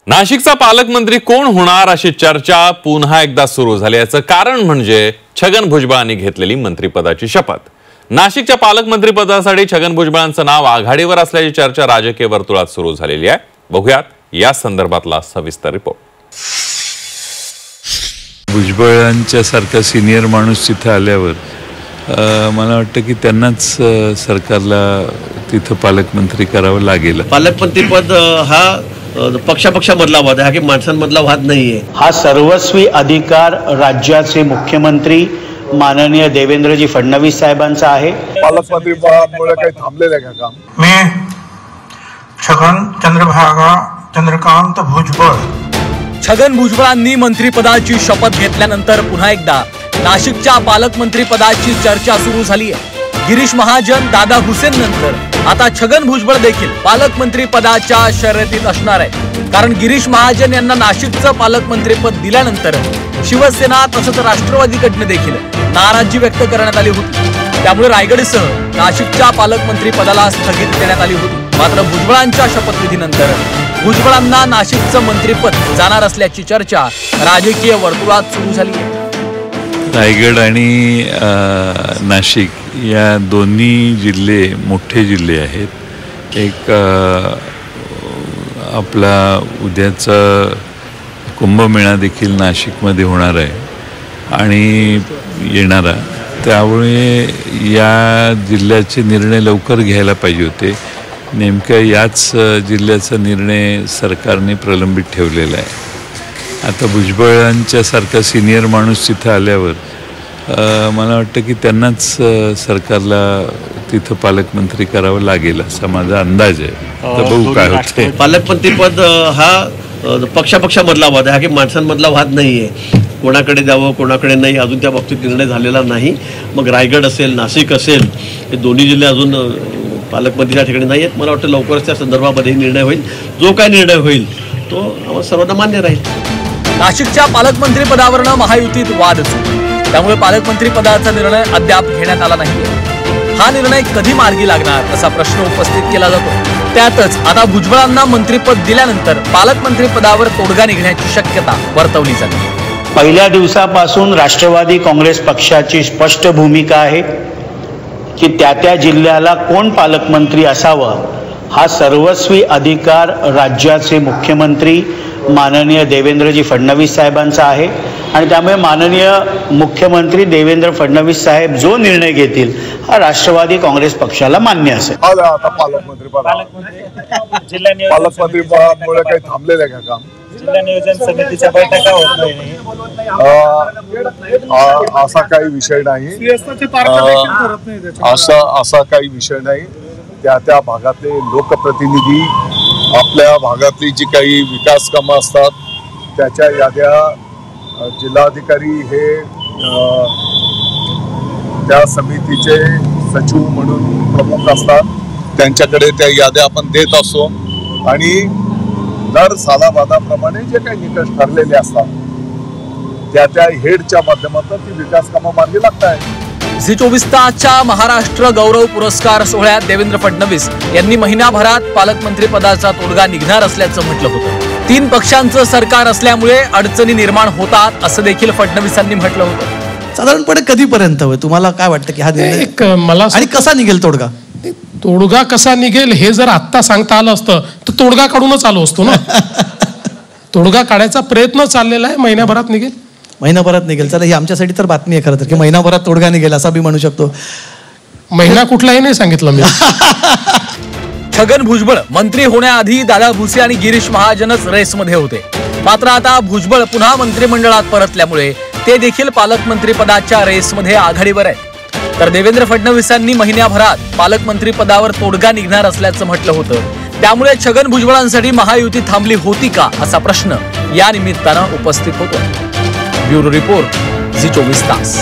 नाशिकचा पालकमंत्री कोण होणार अशी चर्चा पुन्हा एकदा सुरू झाली। याचं कारण म्हणजे छगन भुजबळांनी घेतलेली मंत्रिपदाची शपथ। नाशिकच्या पालकमंत्री पदासाठी छगन भुजबळांचं नाव आघाडीवर असल्याची चर्चा राजकीय वर्तुळात सुरू झालेली आहे। बघूयात या संदर्भातला सविस्तर रिपोर्ट। भुजबळांच्या सारखा सिनियर माणूस तिथे आल्यावर मला वाटतं की त्यांनाच सरकारला तिथे पालकमंत्री करावं लागेल। पालकमंत्री पद हा पक्षापक्षामधला वाद आहे, हा की माणसांमधला वाद नाहीये। हा सर्वस्वी अधिकार राज्याचे मुख्यमंत्री माननीय देवेंद्रजी फडणवीस साहेबांचा आहे। पालकमंत्री पदामुळे काही थांबलेलं आहे का काम? मी चंद्रकांत भुजबळ। छगन भुजबळांनी मंत्रिपदाची शपथ घेतल्यानंतर पुन्हा एकदा नाशिकच्या पालकमंत्री पदाची चर्चा सुरू झाली आहे। गिरीश महाजन, दादा हुसेन नंतर आता छगन भुजबळ देखील पालकमंत्री पदाच्या शर्यतीत असणार आहे। कारण गिरीश महाजन यांना नाशिकचं पालकमंत्रीपद दिल्यानंतर शिवसेना तसंच राष्ट्रवादीकडनं देखील नाराजी व्यक्त करण्यात आली होती। त्यामुळे रायगडसह नाशिकच्या पालकमंत्री पदाला स्थगिती देण्यात आली होती। मात्र भुजबळांच्या शपथविधीनंतर भुजबळांना नाशिकचं मंत्रिपद जाणार असल्याची चर्चा राजकीय वर्तुळात सुरू झाली आहे। रायगड आणि नाशिक या दोन्ही जिल्हे मोठे जिल्हे आहेत। एक आपला उद्याचा कुंभमेळा देखील नाशिकमध्ये होणार आहे आणि येणारा, त्यामुळे या जिल्ह्याचे निर्णय लवकर घ्यायला पाहिजे होते। नेमक्या याच जिल्ह्याचा निर्णय सरकारने प्रलंबित ठेवलेला आहे। आता भुजबळांच्या सारखा सिनियर माणूस तिथे आल्यावर मला वाटतं की त्यांनाच सरकारला तिथं पालकमंत्री करावं लागेल असा माझा अंदाज आहे। तर बघू काय होते। पालकमंत्री पद हा पक्षापक्षामधला वाद आहे, हा की माणसांमधला वाद नाहीये। कोणाकडे द्यावं कोणाकडे नाही अजून त्या बाबतीत निर्णय झालेला नाही। मग रायगड असेल नाशिक असेल हे दोन्ही जिल्हे अजून पालकमंत्रीच्या ठिकाणी नाही आहेत। मला वाटतं लवकरच त्या संदर्भामध्ये निर्णय होईल। जो काय निर्णय होईल तो आम्हाला सर्वांना मान्य राहील। नाशिकच्या पालकमंत्री पदावरनं महायुतीत वाद सुरू, त्यामुळे पालकमंत्री पदाचा निर्णय अद्याप घेण्यात आला नाही। हा निर्णय कधी मार्गी लागणार असा प्रश्न उपस्थित केला जातो। त्यातच आता भुजबळांना मंत्रिपद दिल्यानंतर पालकमंत्री पदावर तोडगा निघण्याची शक्यता वर्तवली जाते। पहिल्या दिवसापासून राष्ट्रवादी काँग्रेस पक्षाची स्पष्ट भूमिका आहे की त्या जिल्ह्याला कोण पालकमंत्री असावं हा सर्वस्वी अधिकार राज्याचे मुख्यमंत्री माननीय देवेंद्रजी फडणवीस साहेबांचा आहे आणि त्यामुळे माननीय मुख्यमंत्री देवेंद्र फडणवीस साहेब जो निर्णय घेतील हा राष्ट्रवादी काँग्रेस पक्षाला मान्य असेल। आता पालकमंत्री पदामुळे काही थांबलेलं आहे का काम? जिल्हा नियोजन समितीच्या बैठका होत नाही, असा काही विषय नाही। असा काही विषय नाही। त्या भागातले लोकप्रतिनिधी आपल्या भागातली जी काही विकास कामं असतात त्याच्या याद्या जिल्हाधिकारी हे त्या समितीचे सचिव म्हणून प्रमुख असतात, त्यांच्याकडे त्या याद्या आपण देत असतो आणि दर सालाबादाप्रमाणे जे काही निकष ठरलेले असतात त्या हेडच्या माध्यमातून ती विकास कामं मार्गी लागतात। झी24 तासच्या महाराष्ट्र गौरव पुरस्कार सोहळ्यात देवेंद्र फडणवीस यांनी महिनाभरात पालकमंत्री पदाचा तोडगा निघणार असल्याचं म्हटलं होतं। 3 पक्षांचं सरकार असल्यामुळे अडचणी निर्माण होतात असं देखील फडणवीसांनी म्हटलं होतं। साधारणपणे कधीपर्यंत होईल तुम्हाला काय वाटतं की हा निर्णय मला आणि कसा निघेल तोडगा? तोडगा कसा निघेल हे जर आत्ता सांगता आलं असतं तर तोडगा काढूनच आलो असतो ना। तोडगा काढायचा प्रयत्न चाललेला आहे, महिनाभरात निघेल। महिनाभरात निघेल। चला ही आमच्यासाठी तर बातमी आहे खरं तर की महिनाभरात तोडगा निघेल असा बी म्हणू शकतो। महिना कुठलाही नाही सांगितलं मी। छगन भुजबळ मंत्री होण्याआधी दादा भुसे आणि गिरीश महाजनच रेसमध्ये होते। मात्र आता भुजबळ पुन्हा मंत्रिमंडळात परतल्यामुळे ते देखील पालकमंत्री पदाच्या रेसमध्ये आघाडीवर आहेत। तर देवेंद्र फडणवीसांनी महिन्याभरात पालकमंत्री पदावर तोडगा निघणार असल्याचं म्हटलं होतं। त्यामुळे छगन भुजबळांसाठी महायुती थांबली होती का असा प्रश्न या निमित्तानं उपस्थित होतो। ब्युरो रिपोर्ट, झी24 तास।